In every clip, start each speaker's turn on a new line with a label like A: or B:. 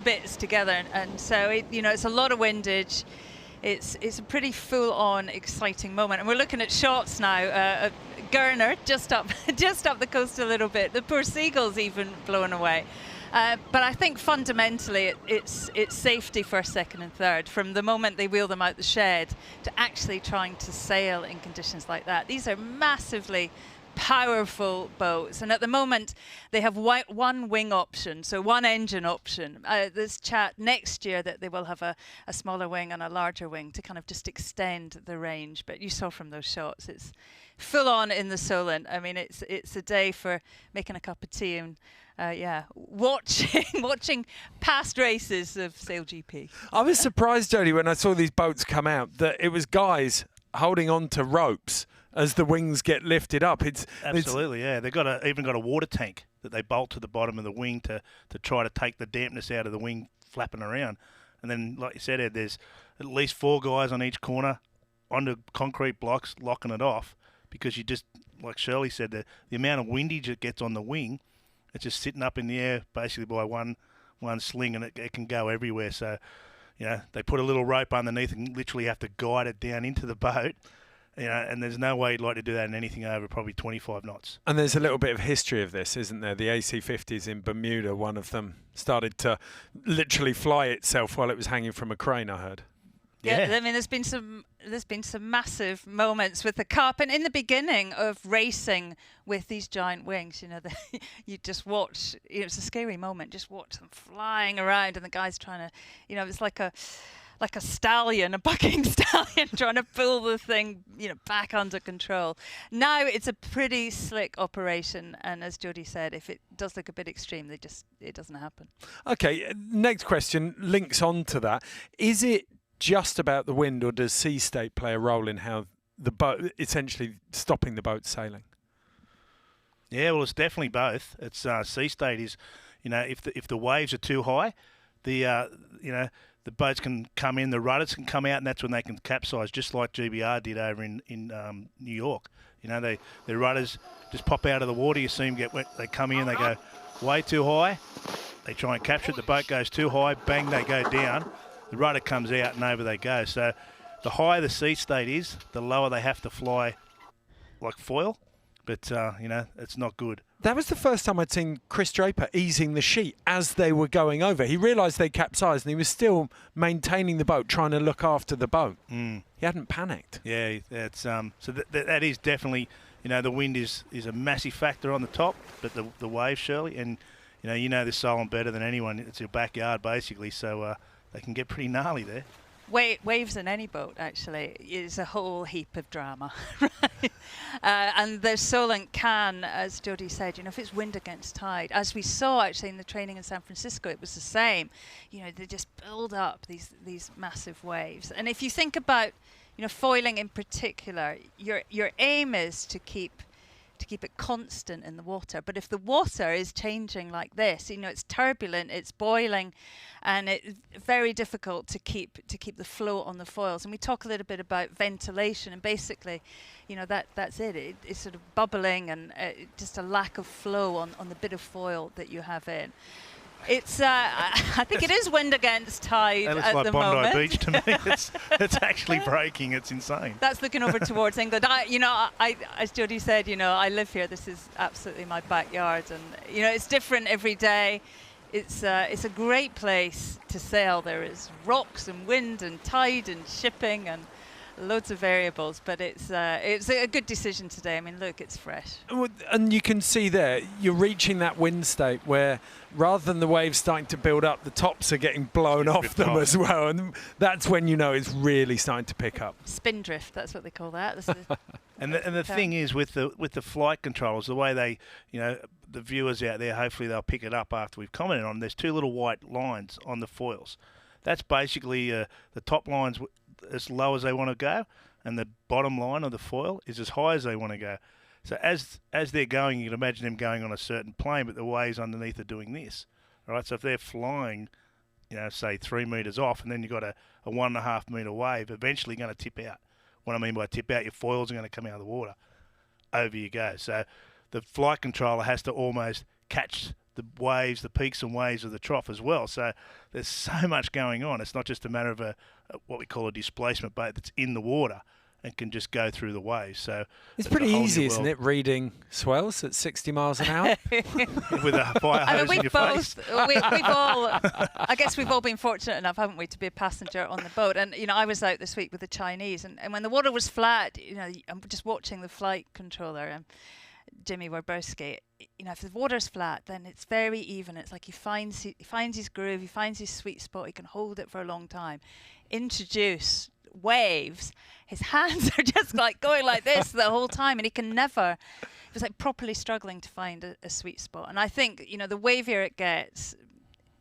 A: bits together, and so it's a lot of windage. It's a pretty full-on, exciting moment, and we're looking at shots now. Gurner just up the coast a little bit. The poor seagulls even blown away. But I think fundamentally it's safety first, second, and third from the moment they wheel them out the shed to actually trying to sail in conditions like that. These are massively powerful boats, and at the moment they have one wing option, so one engine option. There's chat next year that they will have a smaller wing and a larger wing to kind of just extend the range, but you saw from those shots it's full on in the Solent. I mean, it's a day for making a cup of tea and watching past races of SailGP.
B: I was surprised, Jodie, when I saw these boats come out that it was guys holding on to ropes as the wings get lifted up.
C: Absolutely, yeah. They've even got a water tank that they bolt to the bottom of the wing to try to take the dampness out of the wing flapping around. And then, like you said, Ed, there's at least 4 guys on each corner onto concrete blocks locking it off, because you just, like Shirley said, the amount of windage it gets on the wing, it's just sitting up in the air basically by one sling, and it can go everywhere. So, they put a little rope underneath and literally have to guide it down into the boat. And there's no way you'd like to do that in anything over probably 25 knots.
B: And there's a little bit of history of this, isn't there? The AC-50s in Bermuda, one of them started to literally fly itself while it was hanging from a crane, I heard.
A: Yeah, I mean, there's been some massive moments with the Cup, and in the beginning of racing with these giant wings, you just watch. It's a scary moment. Just watch them flying around, and the guys trying to, it's like a stallion, a bucking stallion, trying to pull the thing, back under control. Now it's a pretty slick operation, and as Jodie said, if it does look a bit extreme, it doesn't happen.
B: Okay, next question links on to that. Is it just about the wind, or does sea state play a role in how the boat, essentially stopping the boat sailing?
C: Yeah, well, it's definitely both. It's sea state is, if the waves are too high, the boats can come in, the rudders can come out, and that's when they can capsize, just like GBR did over in New York. Their rudders just pop out of the water. You see them get wet. They come in, they go way too high. They try and capture it. The boat goes too high. Bang, they go down. The rudder comes out and over they go. So the higher the sea state is, the lower they have to fly like foil. But, it's not good.
B: That was the first time I'd seen Chris Draper easing the sheet as they were going over. He realised they capsized and he was still maintaining the boat, trying to look after the boat. He hadn't panicked.
C: Yeah, that's so that is definitely, the wind is a massive factor on the top, but the wave, Shirley, and you know this Solent better than anyone. It's your backyard basically, so they can get pretty gnarly there.
A: Waves in any boat, actually, is a whole heap of drama, right? And the Solent can, as Jodie said, if it's wind against tide, as we saw actually in the training in San Francisco, it was the same. They just build up these massive waves. And if you think about, foiling in particular, your aim is to keep it constant in the water. But if the water is changing like this, it's turbulent, it's boiling, and it's very difficult to keep the flow on the foils. And we talk a little bit about ventilation, and basically, that's it. It's sort of bubbling and just a lack of flow on the bit of foil that you have in. It's I think it is wind against tide at the moment. That looks like Bondi
C: Beach to me. It's actually breaking. It's insane.
A: That's looking over towards England. I as Jodie said, I live here. This is absolutely my backyard, and it's different every day. It's a great place to sail. There is rocks and wind and tide and shipping and loads of variables, but it's a good decision today. I mean, look, it's fresh.
B: And you can see there, you're reaching that wind state where rather than the waves starting to build up, the tops are getting blown off them as well. And that's when it's really starting to pick up.
A: Spindrift, that's what they call that.
C: And the thing is, with the flight controllers, the way they, the viewers out there, hopefully they'll pick it up after we've commented on, there's 2 little white lines on the foils. That's basically the top line's as low as they want to go, and the bottom line of the foil is as high as they want to go. So as they're going, you can imagine them going on a certain plane, but the waves underneath are doing this. All right, so if they're flying, say 3 metres off, and then you've got a 1.5 metre wave, eventually going to tip out. What I mean by tip out, your foils are going to come out of the water. Over you go. So the flight controller has to almost catch the waves, the peaks and waves of the trough as well. So there's so much going on. It's not just a matter of what we call a displacement boat that's in the water and can just go through the waves. So
B: it's pretty easy, isn't it, reading swells at 60 miles an hour?
C: With a fire hose in your face.
A: We've all, I guess we've all been fortunate enough, haven't we, to be a passenger on the boat. And, I was out this week with the Chinese, and when the water was flat, I'm just watching the flight controller, Jimmy Warbrowski, if the water's flat, then it's very even. It's like he finds his groove, he finds his sweet spot, he can hold it for a long time. Introduce waves, his hands are just like going like this the whole time, and he can never. It was like properly struggling to find a sweet spot. And I think the wavier it gets,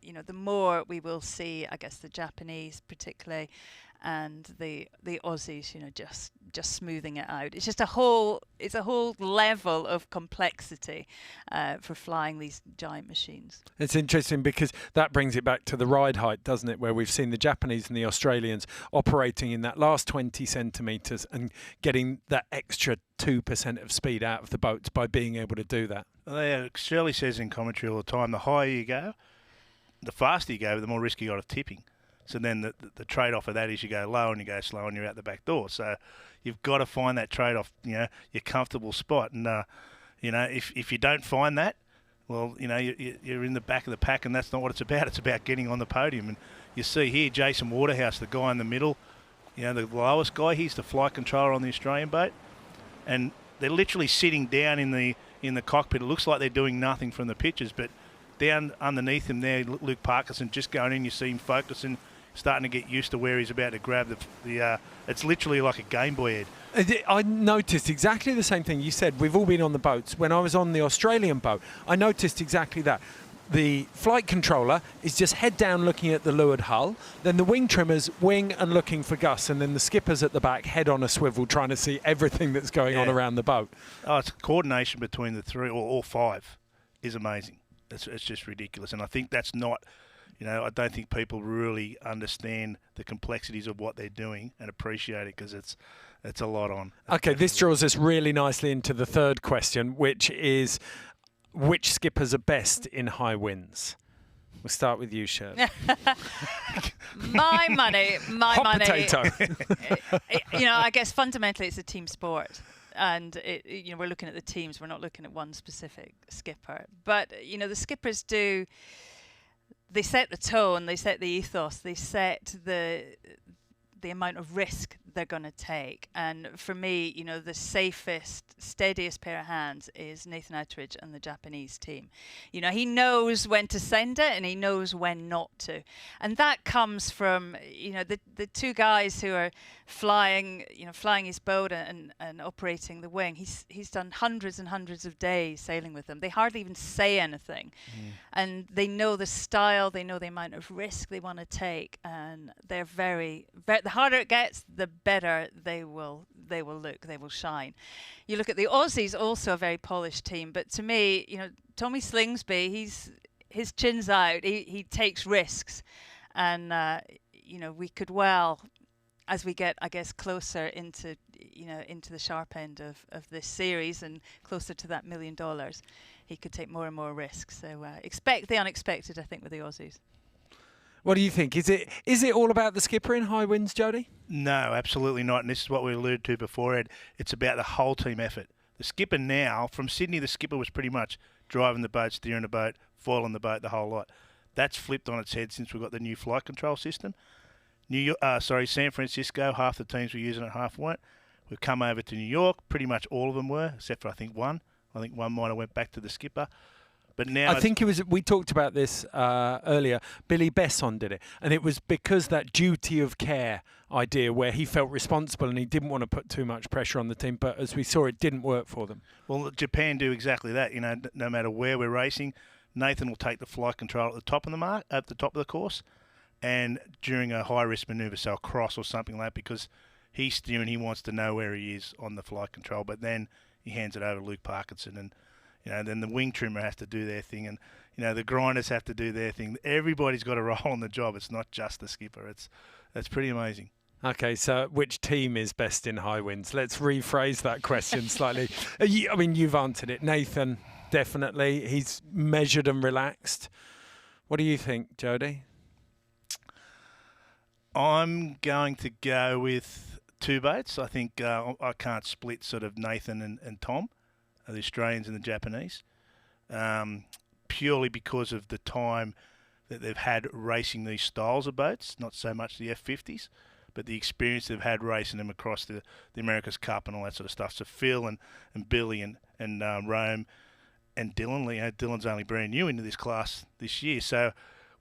A: the more we will see, I guess, the Japanese particularly, and the Aussies, just smoothing it out. It's just a whole level of complexity for flying these giant machines. It's
B: interesting because that brings it back to the ride height, doesn't it? Where we've seen the Japanese and the Australians operating in that last 20 centimetres and getting that extra 2% of speed out of the boats by being able to do that.
C: Well, Shirley says in commentary all the time, the higher you go, the faster you go, the more risk you got of tipping. So then the trade-off of that is you go low and you go slow and you're out the back door. So you've got to find that trade-off, your comfortable spot. And, if you don't find that, well, you're in the back of the pack, and that's not what it's about. It's about getting on the podium. And you see here Jason Waterhouse, the guy in the middle, the lowest guy, he's the flight controller on the Australian boat. And they're literally sitting down in the cockpit. It looks like they're doing nothing from the pictures, but down underneath him there, Luke Parkinson just going in, you see him focusing, starting to get used to where he's about to grab the it's literally like a Game Boy head.
B: I noticed exactly the same thing you said. We've all been on the boats. When I was on the Australian boat, I noticed exactly that. The flight controller is just head down looking at the leeward hull, then the wing trimmers wing and looking for gusts, and then the skippers at the back head on a swivel trying to see everything that's going on around the boat.
C: Oh, it's coordination between the three or all five is amazing. It's just ridiculous. And I think that's not, I don't think people really understand the complexities of what they're doing and appreciate it, because it's a lot on.
B: Okay, this draws us really nicely into the third question, which is which skippers are best in high winds? We'll start with you, Shirley.
A: My money.
B: Hot potato.
A: I guess fundamentally it's a team sport. And we're looking at the teams. We're not looking at one specific skipper. But the skippers do. They set the tone. They set the ethos. They set the amount of risk they're going to take. And for me, the safest, steadiest pair of hands is Nathan Outteridge and the Japanese team. He knows when to send it and he knows when not to. And that comes from, the two guys who are flying his boat and operating the wing. He's done hundreds and hundreds of days sailing with them. They hardly even say anything. And they know the style, they know the amount of risk they want to take, and they're very, the harder it gets, the better they will look, they will shine. You look at the Aussies, also a very polished team, but to me, Tommy Slingsby, his chin's out, he takes risks, and we could well, as we get, I guess, closer into the sharp end of this series and closer to that $1 million, he could take more and more risks. So expect the unexpected, I think, with the Aussies.
B: What do you think? Is it all about the skipper in high winds, Jody?
C: No, absolutely not. And this is what we alluded to before, Ed. It's about the whole team effort. The skipper now, from Sydney, the skipper was pretty much driving the boat, steering the boat, foiling the boat, the whole lot. That's flipped on its head since we've got the new flight control system. San Francisco, half the teams were using it, half weren't. We've come over to New York. Pretty much all of them were, except for I think one. I think one might have went back to the skipper. But now
B: I think it was. We talked about this earlier. Billy Besson did it, and it was because that duty of care idea, where he felt responsible and he didn't want to put too much pressure on the team. But as we saw, it didn't work for them.
C: Well, Japan do exactly that. No matter where we're racing, Nathan will take the flight control at the top of the course, and during a high risk manoeuvre, so a cross or something like that, because he's steering, he wants to know where he is on the flight control. But then he hands it over to Luke Parkinson, and then the wing trimmer has to do their thing, and the grinders have to do their thing. Everybody's got a role on the job. It's not just the skipper. It's pretty amazing.
B: Okay, so which team is best in high winds? Let's rephrase that question slightly. You've answered it. Nathan. definitely. He's measured and relaxed. What do you think, Jody?
C: I'm going to go with two boats. I think I can't split sort of Nathan and Tom, the Australians and the Japanese, purely because of the time that they've had racing these styles of boats, not so much the F50s, but the experience they've had racing them across the America's Cup and all that sort of stuff. So Phil and Billy and Rome and Dylan, Dylan's only brand new into this class this year. So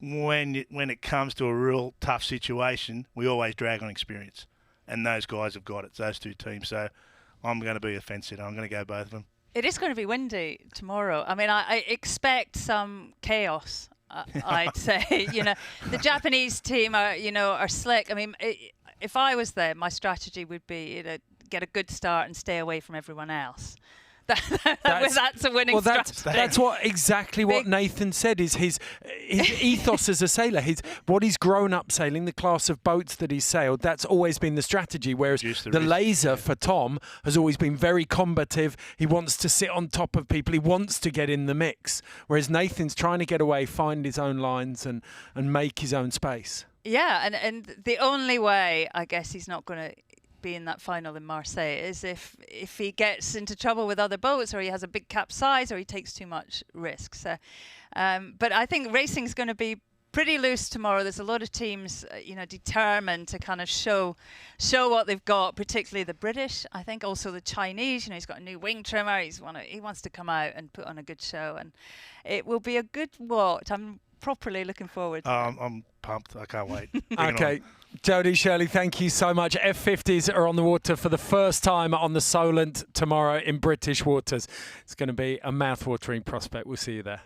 C: when it comes to a real tough situation, we always drag on experience. And those guys have got it, those two teams. So I'm going to be a fence sitter. I'm going to go both of them.
A: It is going to be windy tomorrow. I mean, I expect some chaos. I'd say, the Japanese team are slick. I mean, if I was there, my strategy would be to get a good start and stay away from everyone else. That's a winning strategy.
B: That's exactly what Nathan said is his ethos as a sailor. What he's grown up sailing, the class of boats that he's sailed, that's always been the strategy. Whereas the laser for Tom has always been very combative. He wants to sit on top of people. He wants to get in the mix. Whereas Nathan's trying to get away, find his own lines and make his own space.
A: Yeah, and the only way, I guess, he's not going to be in that final in Marseille is if he gets into trouble with other boats, or he has a big capsize, or he takes too much risk. So, but I think racing's going to be pretty loose tomorrow. There's a lot of teams, determined to kind of show what they've got, particularly the British. I think also the Chinese. He's got a new wing trimmer. He wants to come out and put on a good show, and it will be a good watch. I'm properly looking forward to it.
C: I'm pumped. I can't wait.
B: Okay. Jody, Shirley, thank you so much. F50s are on the water for the first time on the Solent tomorrow in British waters. It's going to be a mouth-watering prospect. We'll see you there.